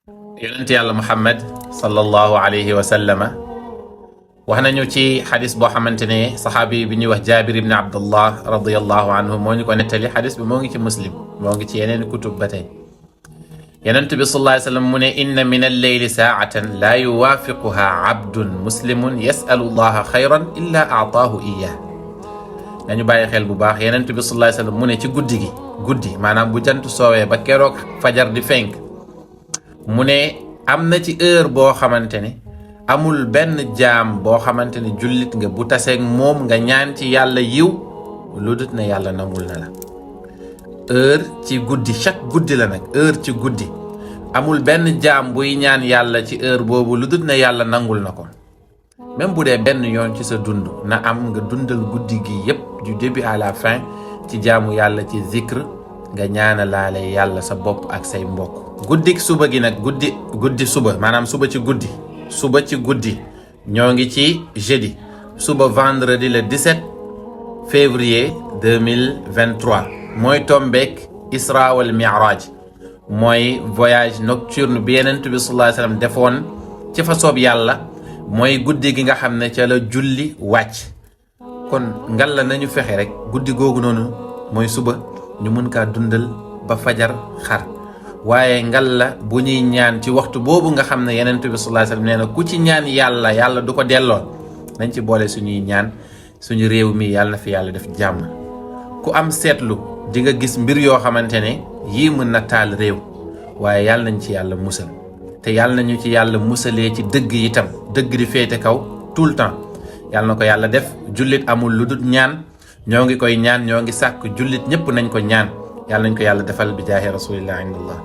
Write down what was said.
yonent yàlla Muhammad sallallahu alayhi wa sallama wax nañu ci xadis boo xamante ne saxaabi bi ñuy wax Jaabir ibn Abdullah radiyallahu anhu moo ñu ko nettali xadis bi moo ngi ci muslim moo ngi ci yeneen kutub ba tey yonent bi sallallahu alayhi wa sallam mu ne inna min alleyli saatan laa yuwaafiquha abdun muslimun yasalu llaha xayran illa aataahu iyah nañu bàyyi xel bu baax yonent bi sallallahu alayhi wa sallam mu ne ci guddi maanaam bu jant soowee ba keroog fajar di fenk mu ne am na ci heure boo xamante ne amul benn jaam boo xamante ne jullit nga bu taseeg moom nga ñaan ci yàlla yiw lu dut ne yàlla nangul na la heure ci guddi chaque guddi la nag heure ci guddi amul benn jaam buy ñaan yàlla ci heure boobu lu dut ne yàlla nangul na ko même bu dee benn yoon ci sa dund na am nga dundal guddi gi yépp du début à la fin ci jaamu yàlla ci zikr nga ñaanalaale yàlla sa bopp ak say mbokk guddik suba gi nag guddi suba maanaam suba ci guddi ñoo ngi ci jeudi suba vendredi le 17 février 2023 mooy tombeek Isra wal Mi'raj mooy voyage nocturne bi Yonent bi sallallahu alayhi wa sallam defoon ci fa soob yàlla mooy guddi gi nga xam ne ca la julli wàcc kon ngal la nañu fexe rek guddi googu noonu mooy suba ñu mën kaa dundal ba fajar xar waaye ngal la bu ñuy ñaan ci waxtu boobu nga xam ne Yonent bi sallallahu alayhi wasallam nee na ku ci ñaan yàlla du ko delloo nañ ci boole suñuy ñaan suñu réew mi yàlla na fi yàlla def jàmm ku am seetlu di nga gis mbir yoo xamante ne yii mën na taal réew waaye yàlla nañ ci yàlla musal te yàlla nañu ci yàlla musalee ci dëgg itam dëgg di féete kaw tout le temps yàlla na ko yàlla def jullit amul lu dul ñaan ñoo ngi koy ñaan ñoo ngi sàkk jullit ñëpp nañ ko ñaan yàlla nañ ko yàlla defal bi jaahi rasulillah indallah